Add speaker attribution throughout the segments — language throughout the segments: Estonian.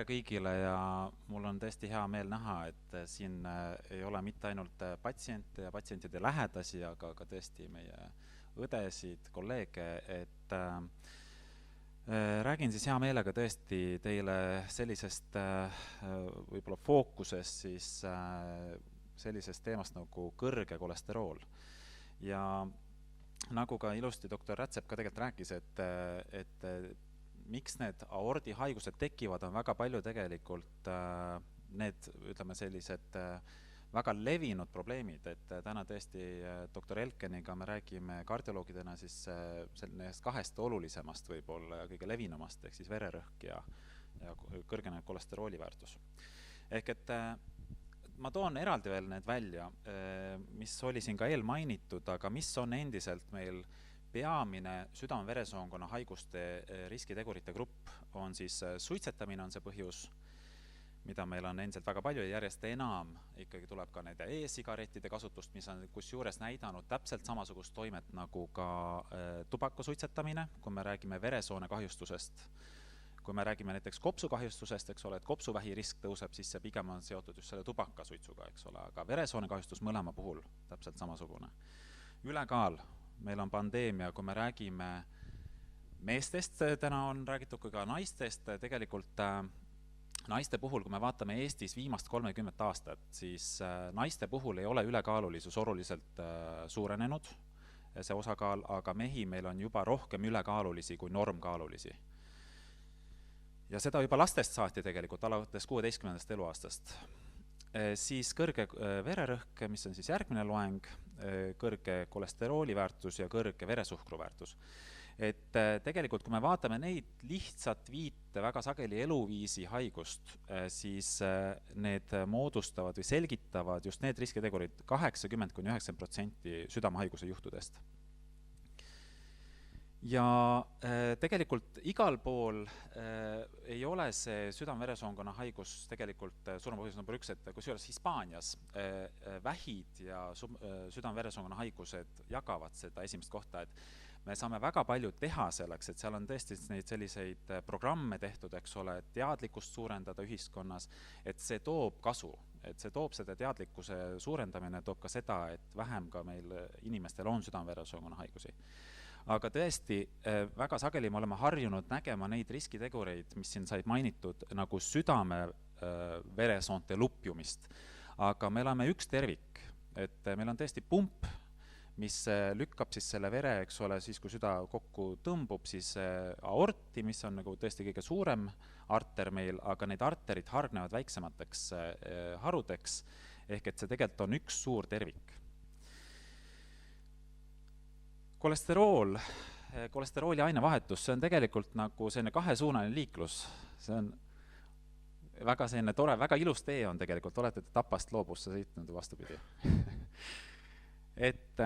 Speaker 1: kõigile ja mul on tõesti hea meel näha, et siin ei ole mitte ainult patsiente ja patsientide lähedasi, aga ka tõesti meie õdesid, kolleege, et räägin siis hea meelega tõesti teile sellisest võib-olla fookusest siis sellisest teemast nagu kõrge kolesterool. Ja nagu ka ilusti doktor Rätsep ka tegelikult rääkis, et miks need aordihaigused tekivad, on väga palju tegelikult need, ütleme, sellised väga levinud probleemid, et täna tõesti doktor Elkeniga me räägime kardioloogidena siis sellest kahest olulisemast võib-olla ja kõige levinumast, ehk siis vererõhk ja kõrgenev kolesterooli väärtus. Ehk et ma toon eraldi veel need välja, mis oli siin ka eelmainitud, aga mis on endiselt meil peamine südame-veresoonkonna haiguste riskitegurite grupp, on siis suitsetamine on see põhjus, mida meil on endiselt väga palju ja järjest enam ikkagi tuleb ka nende e-sigarettide kasutust, mis on kusjuures näidanud täpselt samasugust toimet nagu ka tubakasuitsetamine, kui me räägime veresoone kahjustusest. Kui me räägime näiteks kopsukahjustusest, eks ole, et kopsuvähi risk tõuseb, siis see pigem on seotud just selle tubakasuitsuga, eks ole, aga veresoone kahjustus mõlema puhul täpselt samasugune. Ülekaal, meil on pandeemia, kui me räägime meestest, täna on räägitud kui ka naistest, tegelikult naiste puhul, kui me vaatame Eestis viimast 30 aastat, siis naiste puhul ei ole ülekaalulisus oluliselt suurenenud, see osakaal, aga mehi meil on juba rohkem ülekaalulisi kui normkaalulisi. Ja seda juba lastest saati tegelikult, alates 16. eluaastast. Siis kõrge vererõhk, mis on siis järgmine loeng, kõrge kolesterooli väärtus ja kõrge veresuhkru väärtus. Et tegelikult, kui me vaatame neid lihtsat viite väga sageli eluviisi haigust, siis need moodustavad või selgitavad just need riskitegurid 80–90% südamehaiguse juhtudest. Ja tegelikult igal pool ei ole see südame-veresoonkonna haigus tegelikult surmapõhjus number 1, et kusjuures Hispaanias vähid ja südame-veresoonkonna haigused jagavad seda esimest kohta, et me saame väga palju teha selleks, et seal on tõesti neid selliseid programme tehtud, eks ole, et teadlikkust suurendada ühiskonnas, et see toob kasu, et see toob seda teadlikkuse suurendamine, toob ka seda, et vähem ka meil inimestel on südame-veresoonkonna haigusi. Aga tõesti, väga sageli me oleme harjunud nägema neid riskitegureid, mis siin said mainitud, nagu südame veresoonte lupjumist. Aga me oleme üks tervik, et meil on tõesti pump, mis lükkab siis selle vere, eks ole, siis kui süda kokku tõmbub, siis aorti, mis on nagu tõesti kõige suurem arter meil, aga need arterid hargnevad väiksemateks harudeks, ehk et see tegelikult on üks suur tervik. Kolesterooli ainevahetus, see on tegelikult nagu selline kahesuunaline liiklus. See on väga selline tore, väga ilus tee on tegelikult, olete Tapast Loobusse sõitnud vastupidi. Et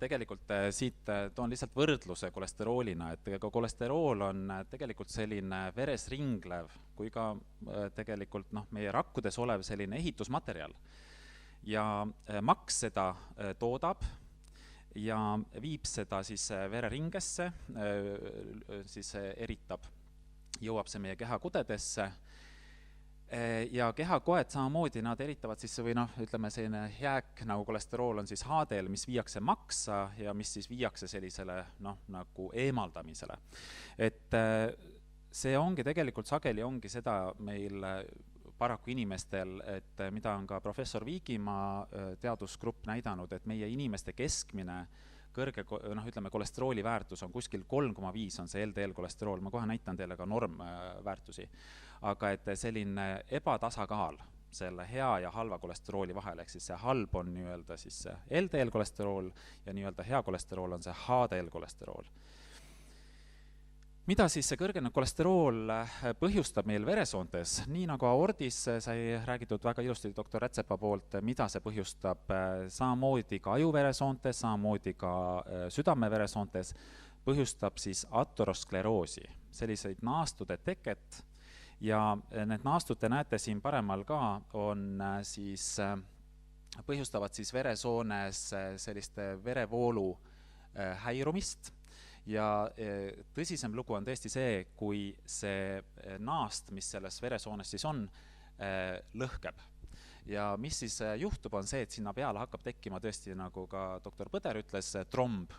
Speaker 1: tegelikult siit toon lihtsalt võrdluse kolesteroolina, et kolesterool on tegelikult selline veres ringlev, kui ka tegelikult meie rakkudes olev selline ehitusmaterjal. Ja maks seda toodab ja viib seda siis vereringesse, siis eritab, jõuab see meie kehakudedesse ja kehakoed samamoodi, nad eritavad siis või ütleme selline jääk nagu kolesterool on siis haadel, mis viiakse maksa ja mis siis viiakse sellisele nagu eemaldamisele. Et see ongi tegelikult sageli ongi seda meil paraku inimestel, et mida on ka professor Viigimaa teadusgrupp näidanud, et meie inimeste keskmine kõrge, ütleme, kolesterooli väärtus on kuskil 3,5 on see LDL kolesterool, ma kohe näitan teile ka normväärtusi, aga et selline ebatasakaal selle hea ja halva kolesterooli vahel, ehk siis see halb on nii-öelda siis LDL kolesterool ja nii-öelda hea kolesterool on see HDL kolesterool. Mida siis see kõrgenev kolesterool põhjustab meil veresoontes? Nii nagu aordis sai räägitud väga ilusti doktor Rätsepa poolt, mida see põhjustab samamoodi ka ajuveresoontes, samamoodi ka südameveresoontes, põhjustab siis ateroskleroosi, selliseid naastude teket ja need naastud, te näete siin paremal ka, on siis, põhjustavad siis veresoones selliste verevoolu häirumist. Ja tõsisem lugu on tõesti see, kui see naast, mis selles veresoones siis on, lõhkeb. Ja mis siis juhtub, on see, et sinna peale hakkab tekkima tõesti, nagu ka doktor Põder ütles, tromb.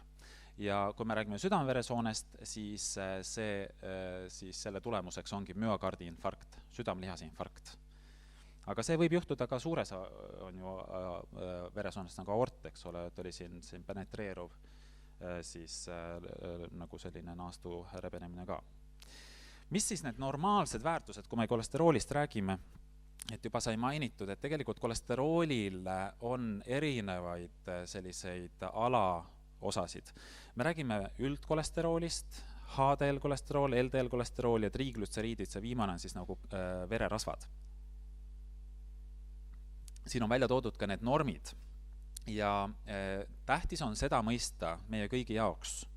Speaker 1: Ja kui me räägime südameveresoonest, siis selle tulemuseks ongi müokardi infarkt, südamlihase infarkt. Aga see võib juhtuda ka suures on ju veresoonest nagu aort, eks ole, et oli siin penetreeruv siis nagu selline naastu rebenemine ka. Mis siis need normaalsed väärtused, kui me kolesteroolist räägime, et juba sai mainitud, et tegelikult kolesteroolil on erinevaid selliseid alaosasid. Me räägime üldkolesteroolist, HDL-kolesterool, LDL-kolesterool ja triiglütseriidid, see viimane on siis nagu vererasvad. Siin on välja toodud ka need normid ja tähtis on seda mõista meie kõigi jaoks,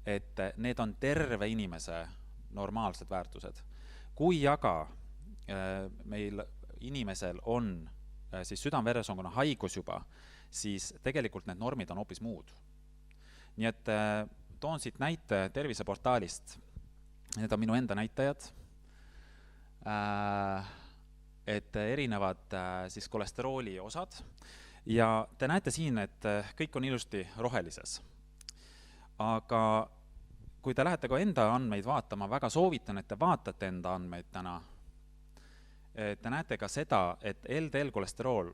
Speaker 1: et need on terve inimese normaalsed väärtused. Kui aga meil inimesel on siis südame-veresoonkonna haigus juba, siis tegelikult need normid on hoopis muud. Nii et toon siit näite terviseportaalist. Need on minu enda näitajad. Et erinevad siis kolesterooli osad ja te näete siin, et kõik on ilusti rohelises. Aga kui te lähete ka enda andmeid vaatama, väga soovitan, et te vaatate enda andmeid täna. Te näete ka seda, et LDL-kolesterool,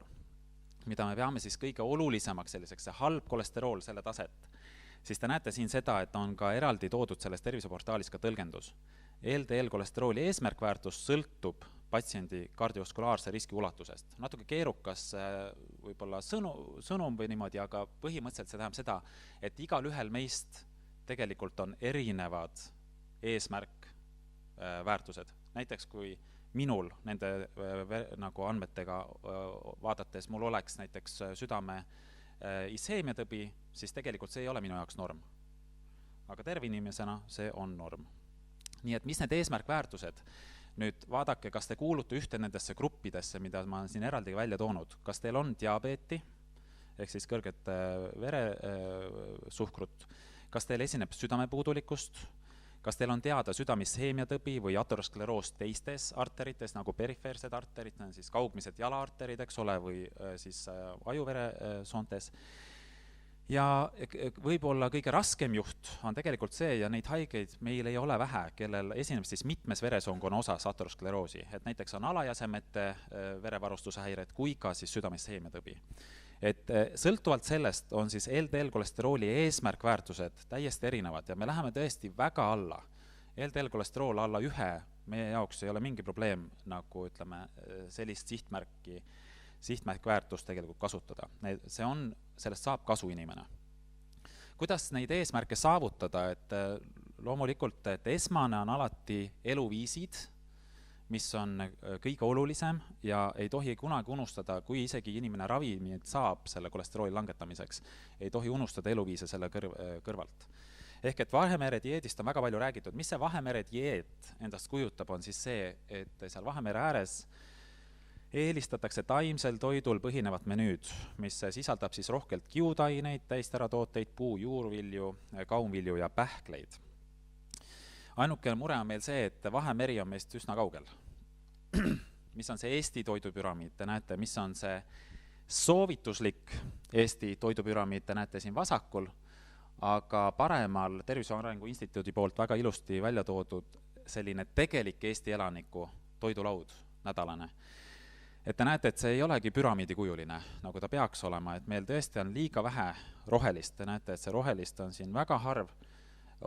Speaker 1: mida me peame siis kõige olulisemaks selliseks, see halb kolesterool, selle taset, siis te näete siin seda, et on ka eraldi toodud selles terviseportaalis ka tõlgendus. LDL-kolesterooli eesmärkväärtus sõltub patsiendi kardiovaskulaarse riski ulatusest. Natuke keerukas võib-olla sõnum või niimoodi, aga põhimõtteliselt see tähendab seda, et igal ühel meist tegelikult on erinevad eesmärkväärtused. Näiteks kui minul nende nagu andmetega vaadates mul oleks näiteks südame isheemiatõbi, siis tegelikult see ei ole minu jaoks norm. Aga terve inimesena see on norm. Nii et mis need eesmärkväärtused? Nüüd vaadake, kas te kuulute ühte nendesse gruppidesse, mida ma siin eraldi välja toonud. Kas teil on diabeeti, ehk siis kõrget veresuhkrut? Kas teil esineb südamepuudulikkust? Kas teil on teada südamisheemiatõbi või ateroskleroos teistes arterites, nagu perifeersed arterid, siis kaugmised jalaarterid, eks ole, või siis ajuveresoontes? Ja võib-olla kõige raskem juht on tegelikult see, ja neid haigeid meil ei ole vähe, kellel esineb siis mitmes veresoonkonna osas ateroskleroosi, et näiteks on alajäsemete verevarustuse häired kui ka siis südamisheemiatõbi. Et sõltuvalt sellest on siis LDL-kolesterooli eesmärkväärtused täiesti erinevad ja me läheme tõesti väga alla. LDL-kolesterool alla 1 meie jaoks ei ole mingi probleem, nagu ütleme, sellist sihtmärkväärtust tegelikult kasutada. Sellest saab kasu inimene. Kuidas neid eesmärke saavutada? Et loomulikult, et esmane on alati eluviisid, mis on kõige olulisem ja ei tohi kunagi unustada, kui isegi inimene ravimit saab selle kolesterooli langetamiseks, ei tohi unustada eluviise selle kõrvalt. Ehk et Vahemere dieedist on väga palju räägitud. Mis see Vahemere dieet endast kujutab, on siis see, et seal Vahemere ääres eelistatakse taimsel toidul põhinevat menüüd, mis sisaldab siis rohkelt kiudaineid, täisteratooteid, puu, juurvilju, kaunvilju ja pähkleid. Ainukene mure on meil see, et Vahemeri on meist üsna kaugel. Mis on see Eesti toidupüramiid? Te näete, mis on see soovituslik Eesti toidupüramiid, te näete siin vasakul, aga paremal Tervise Arengu Instituudi poolt väga ilusti välja toodud selline tegelik Eesti elaniku toidulaud nädalane. Et te näete, et see ei olegi püramiidikujuline, nagu ta peaks olema, et meil tõesti on liiga vähe rohelist. Te näete, et see rohelist on siin väga harv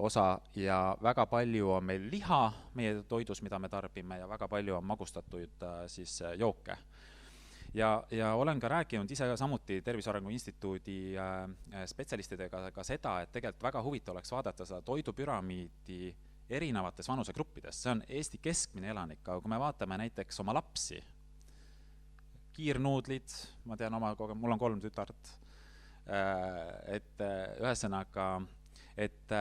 Speaker 1: osa ja väga palju on meil liha meie toidus, mida me tarbime, ja väga palju on magustatud siis jooke. Ja olen ka rääkinud ise samuti Tervise Arengu Instituudi spetsialistidega ka seda, et tegelikult väga huvitav oleks vaadata seda toidupüramiidi erinevates vanusegruppides. See on Eesti keskmine elanik, aga kui me vaatame näiteks oma lapsi, kiirnuudlid, ma tean mul on 3 tütart, et ühesõnaga, et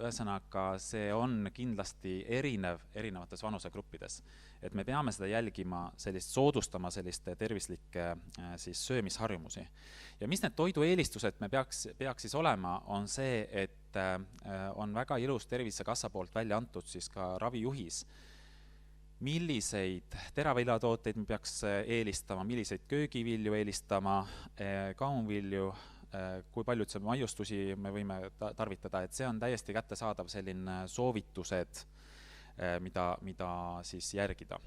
Speaker 1: ühesõnaga see on kindlasti erinevates vanusegruppides. Et me peame seda jälgima, soodustama selliste tervislikke siis söömisharjumusi. Ja mis need toidueelistused me peaks siis olema, on see, et on väga ilus Tervisekassa poolt välja antud siis ka ravijuhis, milliseid teraviljatooteid me peaks eelistama, milliseid köögivilju eelistama, kaunvilju, kui palju üldse maiustusi me võime tarvitada, et see on täiesti kättesaadav selline soovitused, mida siis järgida.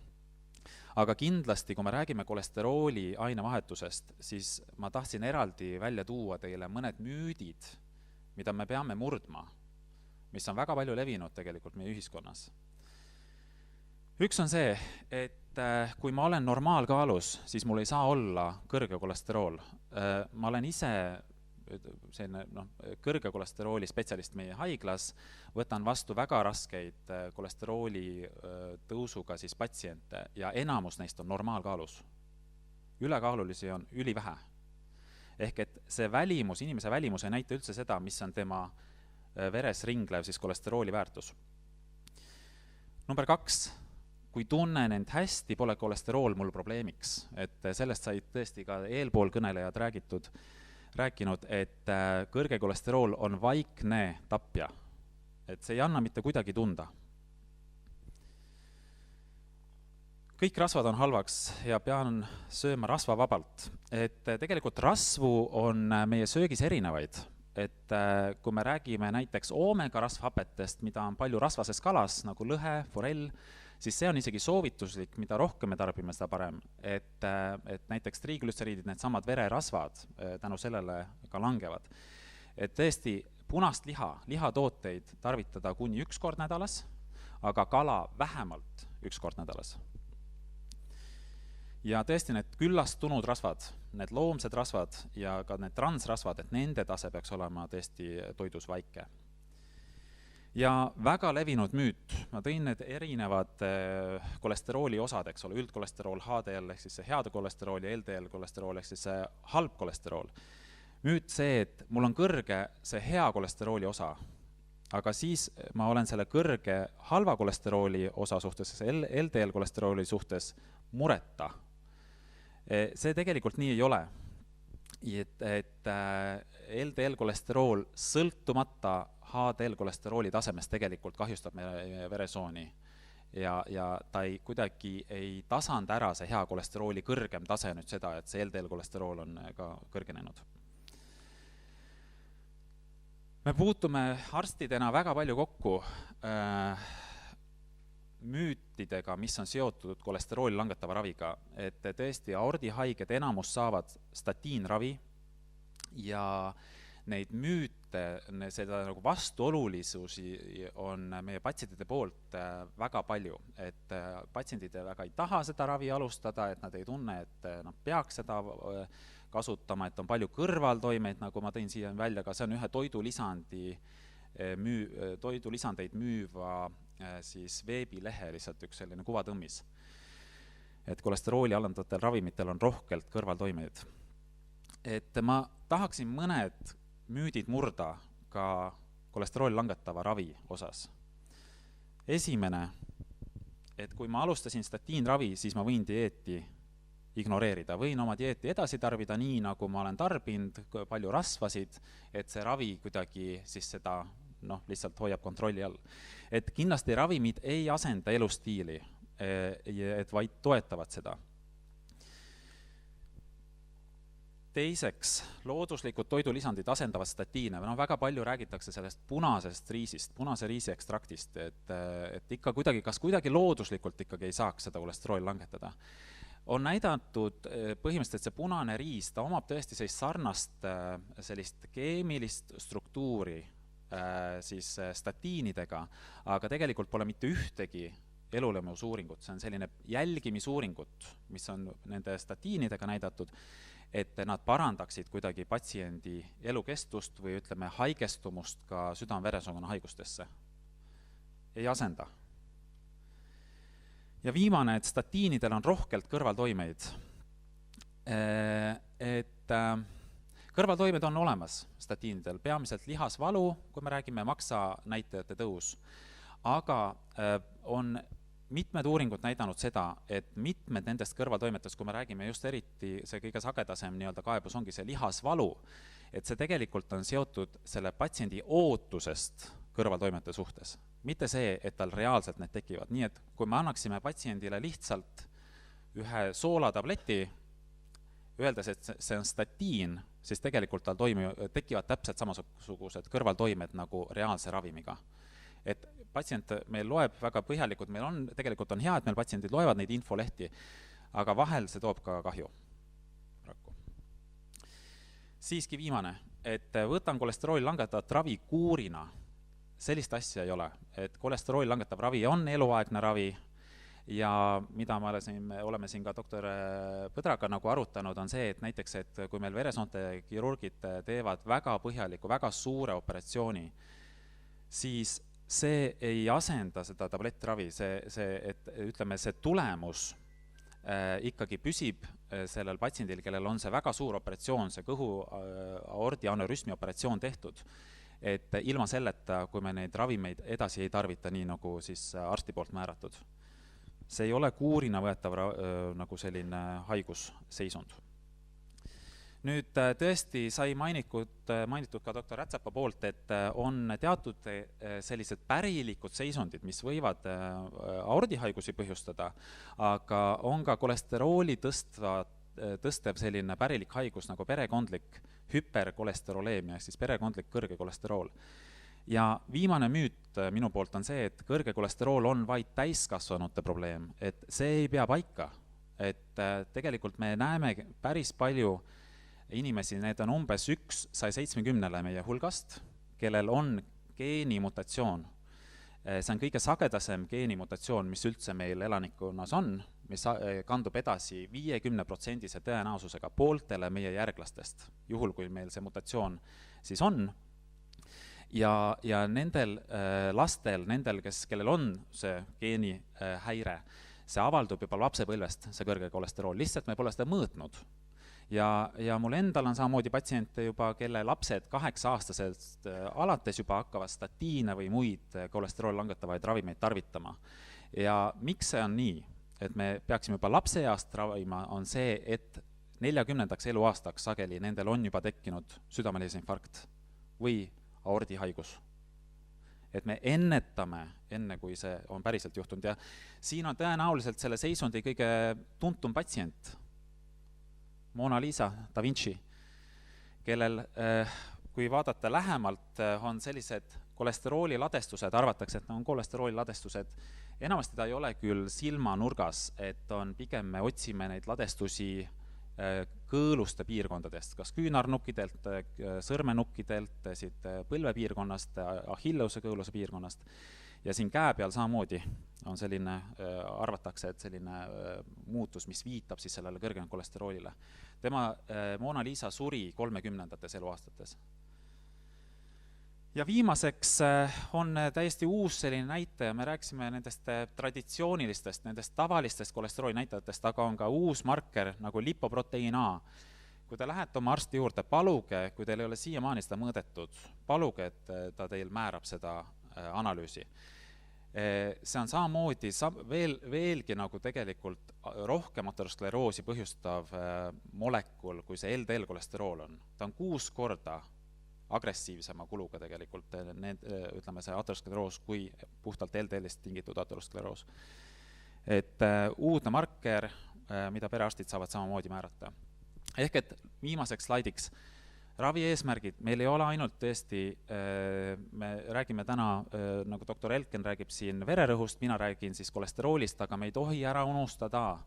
Speaker 1: Aga kindlasti, kui me räägime kolesterooli ainevahetusest, siis ma tahtsin eraldi välja tuua teile mõned müüdid, mida me peame murdma, mis on väga palju levinud tegelikult meie ühiskonnas. Üks on see, et kui ma olen normaalkaalus, siis mul ei saa olla kõrge kolesterool. Ma olen ise selline kõrge kolesterooli spetsialist meie haiglas, võtan vastu väga raskeid kolesterooli tõusuga siis patsiente ja enamus neist on normaalkaalus. Ülekaalulisi on ülivähe. Ehk et see välimus, inimese välimus ei näita üldse seda, mis on tema veres ringlev siis kolesterooli väärtus. Number 2. Kui tunnen end hästi, pole kolesterool mul probleemiks. Et sellest said tõesti ka eelpool kõnelejad rääkinud, et kõrge kolesterool on vaikne tapja. Et see ei anna mitte kuidagi tunda. Kõik rasvad on halvaks ja pean sööma rasvavabalt. Et tegelikult rasvu on meie söögis erinevaid. Et kui me räägime näiteks oomega rasvhapetest, mida on palju rasvases kalas, nagu lõhe, forell, siis see on isegi soovituslik, mida rohkem me tarbime, seda parem. Et näiteks triiglütseriidid, need samad vererasvad tänu sellele ka langevad. Et tõesti punast lihatooteid tarvitada kuni 1 kord nädalas, aga kala vähemalt 1 kord nädalas. Ja tõesti need küllastunud rasvad, need loomsed rasvad ja ka need transrasvad, et nende tase peaks olema tõesti toidus väike. Ja väga levinud müüt, ma tõin need erinevad kolesterooli osad, eks ole, üldkolesterool, HDL, ehk siis see heade kolesterool ja LDL kolesterool, ehk siis see halb kolesterool. Müüt see, et mul on kõrge see hea kolesterooli osa, aga siis ma olen selle kõrge halva kolesterooli osa suhtes, LDL kolesterooli suhtes mureta. See tegelikult nii ei ole. Et LDL kolesterool sõltumata HDL kolesterooli tasemest tegelikult kahjustab meie veresooni ja ta kuidagi ei tasanda ära see hea kolesterooli kõrgem tase nüüd seda, et see LDL kolesterool on ka kõrgenenud. Me puutume arstidena väga palju kokku müütidega, mis on seotud kolesterooli langetava raviga, et tõesti aordihaiged enamus saavad statiinravi ja neid müüte, seda nagu vastuolulisusi on meie patsientide poolt väga palju, et patsiendid väga ei taha seda ravi alustada, et nad ei tunne, et nad peaks seda kasutama, et on palju kõrvaltoimeid, nagu ma tõin siia välja, ka see on ühe toidulisandeid müüva siis veebilehe lihtsalt üks selline kuvatõmmis. Et kolesterooli alandavatel ravimitel on rohkelt kõrvaltoimeid. Et ma tahaksin mõned müüdid murda ka kolesterooli langetava ravi osas. Esimene, et kui ma alustasin statiinravi, siis ma võin dieeti ignoreerida. Võin oma dieeti edasi tarbida nii, nagu ma olen tarbinud, palju rasvasid, et see ravi kuidagi siis seda lihtsalt hoiab kontrolli all. Et kindlasti ravimid ei asenda elustiili, et vaid toetavad seda. Teiseks, looduslikud toidulisandid asendavad statiine. Väga palju räägitakse sellest punasest riisist, punase riisi ekstraktist, et ikka kuidagi, kas kuidagi looduslikult ikkagi ei saaks seda kolesterooli langetada. On näidatud põhimõtteliselt see punane riis, ta omab tõesti sarnast sellist keemilist struktuuri siis statiinidega, aga tegelikult pole mitte ühtegi elulemusuuringut, see on selline jälgimisuuringut, mis on nende statiinidega näidatud, et nad parandaksid kuidagi patsiendi elukestust või ütleme haigestumust ka südame-veresoonkonna haigustesse. Ei asenda. Ja viimane, et statiinidel on rohkelt kõrvaltoimeid. Et kõrvaltoimed on olemas statiinidel, peamiselt lihasvalu, kui me räägime maksanäitajate tõus, aga on mitmed uuringud näidanud seda, et mitmed nendest kõrvaltoimetest, kui me räägime just eriti see kõige sagedasem kaebus ongi see lihasvalu, et see tegelikult on seotud selle patsiendi ootusest kõrvaltoimete suhtes. Mitte see, et tal reaalselt need tekivad. Nii et kui me annaksime patsiendile lihtsalt ühe soolatableti, öeldes, et see on statiin, siis tegelikult tal tekivad täpselt samasugused kõrvaltoimed nagu reaalse ravimiga. Et patsient meil loeb väga põhjalikult, tegelikult on hea, et meil patsiendid loevad neid infolehti, aga vahel see toob ka kahju. Siiski viimane, et võtan kolesterooli langetavat ravi kuurina. Sellist asja ei ole, et kolesterooli langetav ravi on eluaegne ravi ja mida me oleme siin ka doktor Põdraga nagu arutanud, on see, et näiteks, et kui meil veresoonte kirurgid teevad väga põhjaliku, väga suure operatsiooni, siis see ei asenda seda tablettravi, see tulemus ikkagi püsib sellel patsiendil, kellel on see väga suur operatsioon, see kõhu aordi aneurüsmi operatsioon tehtud, et ilma selleta, kui me neid ravimeid edasi ei tarvita, nii nagu siis arsti poolt määratud. See ei ole kuurina võetav nagu selline haigusseisund. Nüüd tõesti sai mainitud ka doktor Rätsapa poolt, et on teatud sellised pärilikud seisundid, mis võivad aordihaigusi põhjustada, aga on ka kolesterooli tõstev selline pärilik haigus nagu perekondlik hüperkolesteroleemia, ehk siis perekondlik kõrge kolesterool. Ja viimane müüt minu poolt on see, et kõrge kolesterool on vaid täiskasvanute probleem, et see ei pea paika, et tegelikult me näeme päris palju inimesi, need on umbes 170 meie hulgast, kellel on geenimutatsioon. See on kõige sagedasem geenimutatsioon, mis üldse meil elanikkonnas on, mis kandub edasi 50% tõenäosusega pooltele meie järglastest, juhul kui meil see mutatsioon siis on. Ja nendel lastel, kellel on see geenihäire, see avaldub juba lapsepõlvest, see kõrge kolesterool, lihtsalt me pole seda mõõtnud. Ja mul endal on samamoodi patsiente juba, kelle lapsed 8-aastasest alates juba hakkavad statiine või muid kolesterooli langetavaid ravimeid tarvitama. Ja miks see on nii, et me peaksime juba lapseeast ravima, on see, et 40. eluaastaks sageli nendel on juba tekkinud südamelise infarkt või aordihaigus. Et me ennetame enne, kui see on päriselt juhtunud. Ja siin on tõenäoliselt selle seisundi kõige tuntum patsient, Mona Lisa da Vinci, kellel, kui vaadata lähemalt, on sellised kolesterooli ladestused, arvatakse, et on kolesterooli ladestused. Enamasti ta ei ole küll silmanurgas, et on pigem me otsime neid ladestusi kõõluste piirkondadest, kas küünarnukkidelt, sõrmenukkidelt, siit põlvepiirkonnast, Achilleuse kõõluse piirkonnast. Ja siin käe peal samamoodi on selline, arvatakse, et selline muutus, mis viitab siis sellele kõrgele kolesteroolile. Tema Mona Lisa suri 30. eluaastates. Ja viimaseks on täiesti uus selline näitaja, me rääkisime nendest traditsioonilistest, nendest tavalistest kolesterooli näitajatest, aga on ka uus marker nagu lipoproteiin A. Kui te lähete oma arsti juurde, paluge, kui teil ei ole siiamaani seda mõõdetud, paluge, et ta teil määrab seda analüüsi. See on samamoodi veelgi nagu tegelikult rohkem ateroskleroosi põhjustav molekul, kui see LDL kolesterool on. Ta on 6 korda agressiivsema kuluga tegelikult, ütleme see ateroskleroos kui puhtalt LDL-ist tingitud ateroskleroos. Et uudne marker, mida perearstid saavad samamoodi määrata. Ehk et viimaseks slaidiks, ravi eesmärgid, meil ei ole ainult tõesti, me räägime täna, nagu doktor Elken räägib siin vererõhust, mina räägin siis kolesteroolist, aga me ei tohi ära unustada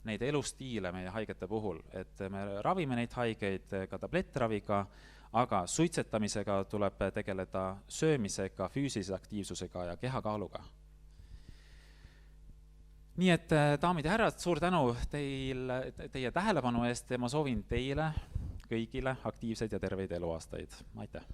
Speaker 1: neid elustiile meie haigete puhul, et me ravime neid haigeid ka tablettraviga, aga suitsetamisega tuleb tegeleda söömisega, füüsilise aktiivsusega ja kehakaaluga. Nii et, daamid ja härrad, suur tänu teie tähelepanu eest ja ma soovin teile kõigile aktiivseid ja terveid eluaastaid. Aitäh!